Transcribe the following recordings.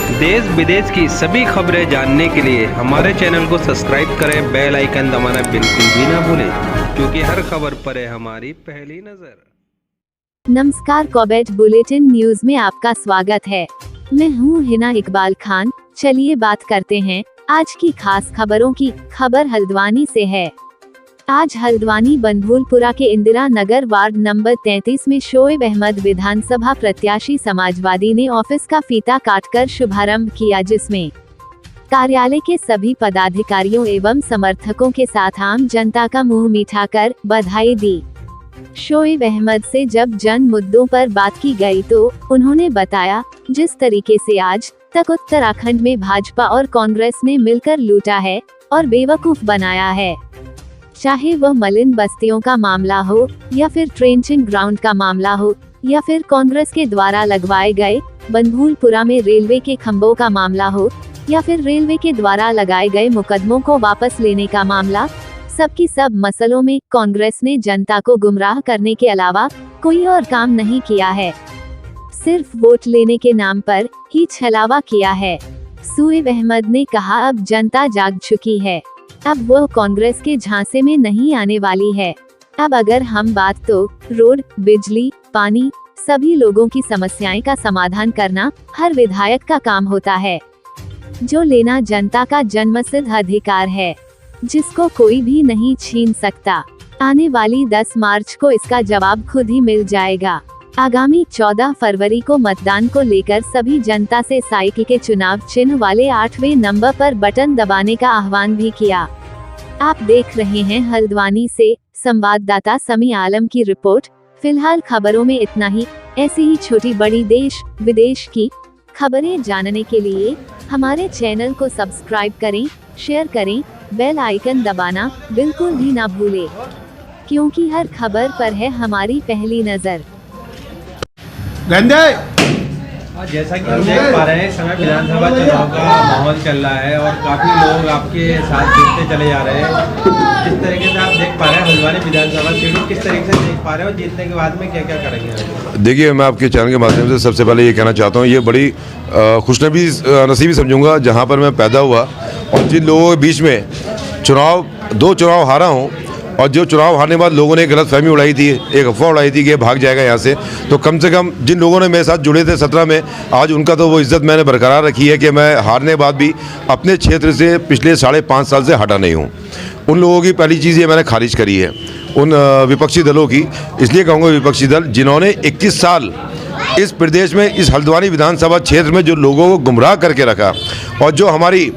देश विदेश की सभी खबरें जानने के लिए हमारे चैनल को सब्सक्राइब करें, बेल आइकन दबाना बिल्कुल भी ना भूलें, क्योंकि हर खबर पर है हमारी पहली नजर। नमस्कार, कॉबेट बुलेटिन न्यूज में आपका स्वागत है। मैं हूँ हिना इकबाल खान। चलिए बात करते हैं आज की खास खबरों की। खबर हल्द्वानी से है। आज हल्द्वानी बनभूलपुरा के इंदिरा नगर वार्ड नंबर 33 में शोएब अहमद विधानसभा प्रत्याशी समाजवादी ने ऑफिस का फीता काटकर शुभारंभ किया, जिसमें कार्यालय के सभी पदाधिकारियों एवं समर्थकों के साथ आम जनता का मुंह मीठा कर बधाई दी। शोएब अहमद से जब जन मुद्दों पर बात की गई तो उन्होंने बताया, जिस तरीके से आज तक उत्तराखंड में भाजपा और कांग्रेस ने मिलकर लूटा है और बेवकूफ बनाया है, चाहे वह मलिन बस्तियों का मामला हो या फिर ट्रेंचिंग ग्राउंड का मामला हो या फिर कांग्रेस के द्वारा लगवाए गए बनभूलपुरा में रेलवे के खंभों का मामला हो या फिर रेलवे के द्वारा लगाए गए मुकदमों को वापस लेने का मामला, सबकी सब मसलों में कांग्रेस ने जनता को गुमराह करने के अलावा कोई और काम नहीं किया है। सिर्फ वोट लेने के नाम पर ही छलावा किया है। शोएब अहमद ने कहा, अब जनता जाग चुकी है, अब वो कांग्रेस के झांसे में नहीं आने वाली है। अब अगर हम बात तो रोड, बिजली, पानी, सभी लोगों की समस्याएं का समाधान करना हर विधायक का काम होता है, जो लेना जनता का जन्मसिद्ध अधिकार है, जिसको कोई भी नहीं छीन सकता। आने वाली 10 मार्च को इसका जवाब खुद ही मिल जाएगा। आगामी 14 फरवरी को मतदान को लेकर सभी जनता से साइकिल के चुनाव चिन्ह वाले 8वें नंबर पर बटन दबाने का आह्वान भी किया। आप देख रहे हैं हल्द्वानी से संवाददाता समी आलम की रिपोर्ट। फिलहाल खबरों में इतना ही। ऐसी ही छोटी बड़ी देश विदेश की खबरें जानने के लिए हमारे चैनल को सब्सक्राइब करें, शेयर करें, बेल आइकन दबाना बिल्कुल भी ना भूलें, क्योंकि हर खबर पर है हमारी पहली नजर। जैसा कि हम देख पा रहे हैं, इस समय विधानसभा चुनाव का माहौल चल रहा है और काफी लोग आपके साथ जीतते चले जा रहे हैं। किस तरीके से आप देख पा रहे हैं हल्द्वानी विधानसभा सीट, किस तरीके से देख पा रहे हो, जीतने के बाद में क्या क्या करेंगे? देखिए, मैं आपके चैनल के माध्यम से सबसे पहले ये कहना चाहता हूँ, ये बड़ी खुशनसीबी समझूंगा जहाँ पर मैं पैदा हुआ और जिन लोगों के बीच में दो चुनाव हारा हूँ और जो चुनाव हारने के बाद लोगों ने गलत फहमी उड़ाई थी, एक अफवाह उड़ाई थी कि ये भाग जाएगा यहाँ से, तो कम से कम जिन लोगों ने मेरे साथ जुड़े थे 17 में, आज उनका तो वो इज्जत मैंने बरकरार रखी है कि मैं हारने के बाद भी अपने क्षेत्र से पिछले 5.5 साल से हटा नहीं हूँ। उन लोगों की पहली चीज़ ये मैंने खारिज करी है, उन विपक्षी दलों की। इसलिए कहूँगा विपक्षी दल जिन्होंने 21 साल इस प्रदेश में, इस हल्द्वानी विधानसभा क्षेत्र में जो लोगों को गुमराह करके रखा, और जो हमारी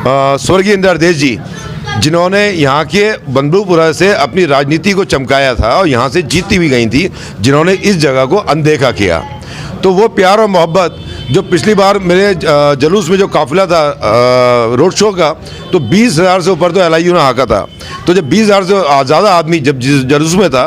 स्वर्गीय इंदिरा हृदयेश जी जिन्होंने यहाँ के बनभूलपुरा से अपनी राजनीति को चमकाया था और यहाँ से जीतती भी गई थी, जिन्होंने इस जगह को अनदेखा किया, तो वो प्यार और मोहब्बत जो पिछली बार मेरे जुलूस में जो काफिला था रोड शो का, तो 20,000 से ऊपर तो LIU ने हाका था। तो जब 20,000 से ज़्यादा आदमी जब जुलूस में था,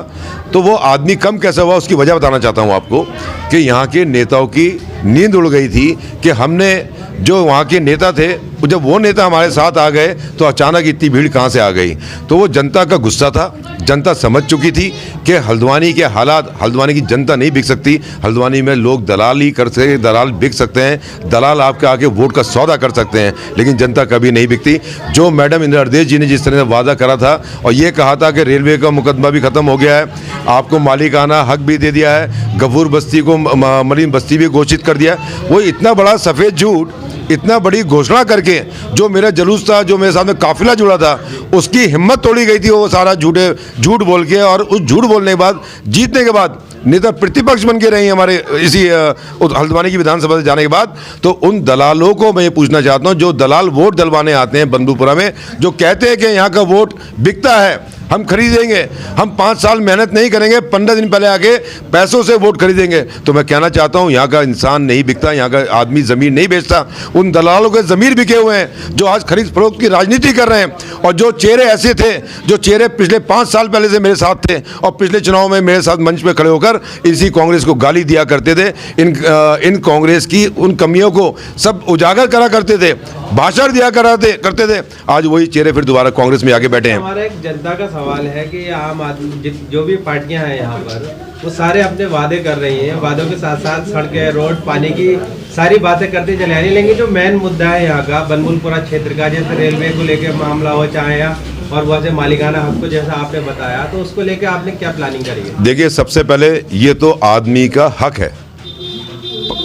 तो वो आदमी कम कैसे हुआ, उसकी वजह बताना चाहता हूँ आपको कि यहाँ के नेताओं की नींद उड़ गई थी कि हमने जो वहाँ के नेता थे, जब वो नेता हमारे साथ आ गए तो अचानक इतनी भीड़ कहाँ से आ गई। तो वो जनता का गुस्सा था, जनता समझ चुकी थी कि हल्द्वानी के हालात, हल्द्वानी की जनता नहीं बिक सकती। हल्द्वानी में लोग दलाली कर सकते, दलाल बिक सकते हैं, दलाल आपके आके वोट का सौदा कर सकते हैं, लेकिन जनता कभी नहीं बिकती। जो मैडम इंदिरा हृदयेश जी ने जिस तरह से वादा करा था और ये कहा था कि रेलवे का मुकदमा भी ख़त्म हो गया है, आपको मालिकाना हक भी दे दिया है, गफूर बस्ती को मलिन बस्ती भी घोषित कर दिया, वो इतना बड़ा सफ़ेद झूठ, इतना बड़ी घोषणा करके जो मेरा जुलूस था, जो मेरे साथ में काफिला जुड़ा था, उसकी हिम्मत तोड़ी गई थी वो सारा झूठ बोल के। और उस झूठ बोलने के बाद, जीतने के बाद नेता प्रतिपक्ष बन के रही हमारे इसी हल्द्वानी की विधानसभा से जाने के बाद, तो उन दलालों को मैं ये पूछना चाहता हूँ, जो दलाल वोट डलवाने आते हैं बनभूलपुरा में, जो कहते हैं कि यहाँ का वोट बिकता है, हम खरीदेंगे, हम 5 साल मेहनत नहीं करेंगे, 15 दिन पहले आके पैसों से वोट खरीदेंगे, तो मैं कहना चाहता हूँ यहाँ का इंसान नहीं बिकता, यहाँ का आदमी ज़मीन नहीं बेचता। उन दलालों के ज़मीर बिके हुए हैं जो आज खरीद फरोख्त की राजनीति कर रहे हैं, और जो चेहरे ऐसे थे, जो चेहरे पिछले 5 साल पहले से मेरे साथ थे और पिछले चुनाव में मेरे साथ मंच पर खड़े होकर इसी कांग्रेस को गाली दिया करते थे, इन कांग्रेस की उन कमियों को सब उजागर करा करते थे, भाषण दिया करते थे, आज वही चेहरे फिर दोबारा कांग्रेस में आके बैठे हैं। हमारा एक जनता का सवाल है कि आम आदमी जो भी पार्टियां हैं यहाँ पर, वो सारे अपने वादे कर रही हैं, वादों के साथ साथ सड़कें, रोड, पानी की सारी बातें करते चले आ रही, लेकिन जो मेन मुद्दा है यहाँ का बनमुलपुरा क्षेत्र का, जैसे रेलवे को लेकर मामला हो चाहे या और वैसे मालिकाना हक को जैसा आपने बताया, तो उसको लेकर आपने क्या प्लानिंग करी है? देखिए, सबसे पहले ये तो आदमी का हक है,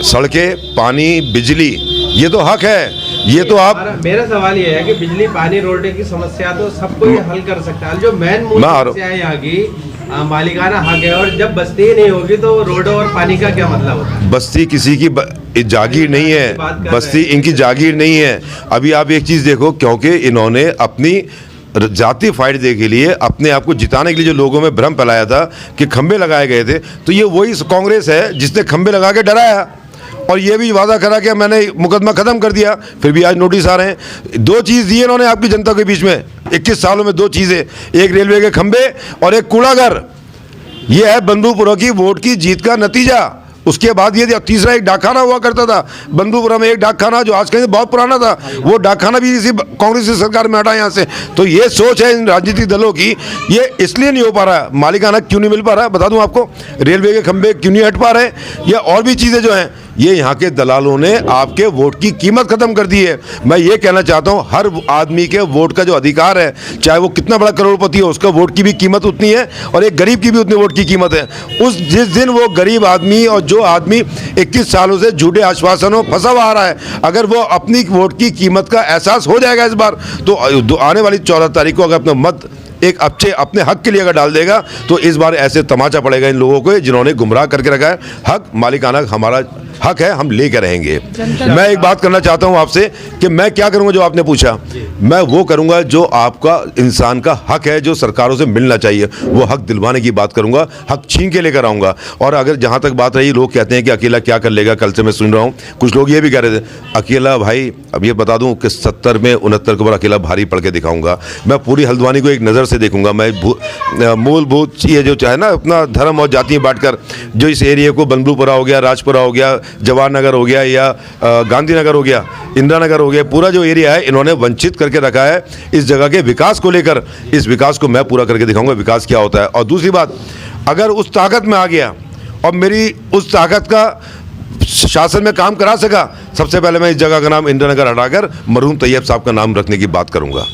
सड़कें, पानी, बिजली, ये तो हक है। ये तो आप, मेरा सवाल ये है कि बिजली, पानी, रोड की समस्या तो सबको ये हल कर सकता है। जो मेन मूल समस्या है यहाँ की मालिकाना हक है, और जब बस्ती ही नहीं होगी तो रोड और पानी का क्या मतलब होता है? बस्ती किसी की जागीर नहीं है, बस्ती इनकी जागीर नहीं है। अभी आप एक चीज़ देखो, क्योंकि इन्होंने अपनी जाति फायदे के लिए, अपने आप को जिताने के लिए जो लोगों में भ्रम फैलाया था कि खंबे लगाए गए थे, तो ये वही कांग्रेस है जिसने खंबे लगा के डराया और ये भी वादा करा कि मैंने मुकदमा खत्म कर दिया, फिर भी आज नोटिस आ रहे हैं। दो चीज़ दी इन्होंने आपकी जनता के बीच में 21 सालों में, दो चीज़ें, एक रेलवे के खंबे और एक कूड़ाघर। ये है बनमुलपुरा की वोट की जीत का नतीजा। उसके बाद ये तीसरा एक डाकखाना हुआ करता था बनमुलपुरा में, एक डाकखाना जो आज कहीं बहुत पुराना था, वो डाकखाना भी इसी कांग्रेस की सरकार में हटा यहाँ से। तो ये सोच है इन राजनीतिक दलों की, ये इसलिए नहीं हो पा रहा है। मालिकाना क्यों नहीं मिल पा रहा है बता दूं आपको, रेलवे के खंबे क्यों नहीं हट पा रहे, या और भी चीज़ें जो हैं, ये यहाँ के दलालों ने आपके वोट की कीमत खत्म कर दी है। मैं ये कहना चाहता हूँ, हर आदमी के वोट का जो अधिकार है, चाहे वो कितना बड़ा करोड़पति हो, उसका वोट की भी कीमत उतनी है और एक गरीब की भी उतनी वोट की कीमत है। जिस दिन वो गरीब आदमी और जो आदमी 21 सालों से झूठे आश्वासनों फंसा हुआ आ रहा है, अगर वो अपनी वोट की कीमत का एहसास हो जाएगा इस बार, तो आने वाली 14 तारीख को अगर अपना मत एक अपने हक के लिए अगर डाल देगा, तो इस बार ऐसे तमाचा पड़ेगा इन लोगों को जिन्होंने गुमराह करके रखा है। हक, मालिकाना हमारा हक है, हम लेकर रहेंगे। मैं एक बात करना चाहता हूं आपसे कि मैं क्या करूंगा, जो आपने पूछा, मैं वो करूंगा जो आपका इंसान का हक है, जो सरकारों से मिलना चाहिए, वो हक दिलवाने की बात करूंगा, हक छीन के लेकर आऊंगा। और अगर जहां तक बात रही, लोग कहते हैं कि अकेला क्या कर लेगा, कल से मैं सुन रहा हूं कुछ लोग ये भी कह रहे थे अकेला, भाई अब ये बता दूं कि 70 में 69 के ऊपर अकेला भारी पड़ के दिखाऊंगा। मैं पूरी हल्द्वानी को एक नज़र से देखूंगा। मैं मूलभूत ये जो चाहे ना, अपना धर्म और जाति बांटकर जो इस एरिया को बनमुलपुरा हो गया, राजपुरा हो गया, जवाहर नगर हो गया, या गांधीनगर हो गया, इंदिरा नगर हो गया, पूरा जो एरिया है इन्होंने वंचित करके रखा है इस जगह के विकास को लेकर। इस विकास को मैं पूरा करके दिखाऊंगा, विकास क्या होता है। और दूसरी बात, अगर उस ताकत में आ गया और मेरी उस ताकत का शासन में काम करा सका, सबसे पहले मैं इस जगह का नाम इंदिरा नगर हटाकर मरहूम तैयब साहब का नाम रखने की बात करूंगा।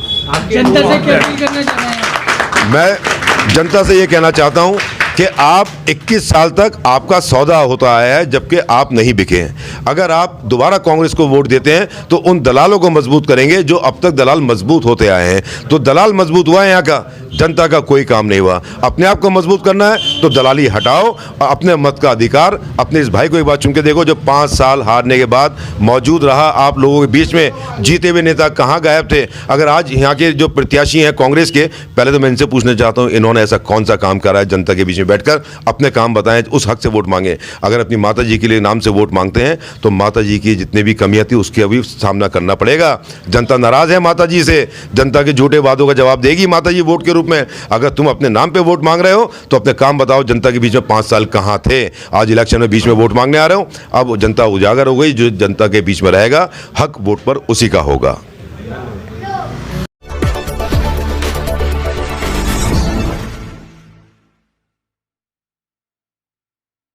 जनता से क्या अपील करना चाह रहे हैं? मैं जनता से ये कहना चाहता हूं कि आप 21 साल तक आपका सौदा होता आया है, जबकि आप नहीं बिके हैं। अगर आप दोबारा कांग्रेस को वोट देते हैं तो उन दलालों को मजबूत करेंगे जो अब तक दलाल मजबूत होते आए हैं। तो दलाल मजबूत हुआ है यहाँ का, जनता का कोई काम नहीं हुआ। अपने आप को मजबूत करना है तो दलाली हटाओ और अपने मत का अधिकार, अपने इस भाई को एक बार चुन के देखो जो 5 साल हारने के बाद मौजूद रहा आप लोगों के बीच में। जीते हुए नेता कहाँ गायब थे? अगर आज यहाँ के जो प्रत्याशी हैं कांग्रेस के, पहले तो मैं इनसे पूछना चाहता हूँ, इन्होंने ऐसा कौन सा काम करा है जनता के बीच में बैठकर? अपने काम बताएं, उस हक से वोट मांगे। अगर अपनी माता जी के लिए नाम से वोट मांगते हैं तो माता जी की जितनी भी कमियां थी उसके अभी सामना करना पड़ेगा। जनता नाराज है माता जी से, जनता के झूठे वादों का जवाब देगी माता जी वोट के रूप में। अगर तुम अपने नाम पे वोट मांग रहे हो तो अपने काम बताओ, जनता के बीच में 5 साल कहाँ थे? आज इलेक्शन में बीच में वोट मांगने आ रहे हो। अब जनता उजागर हो गई, जो जनता के बीच में रहेगा हक वोट पर उसी का होगा।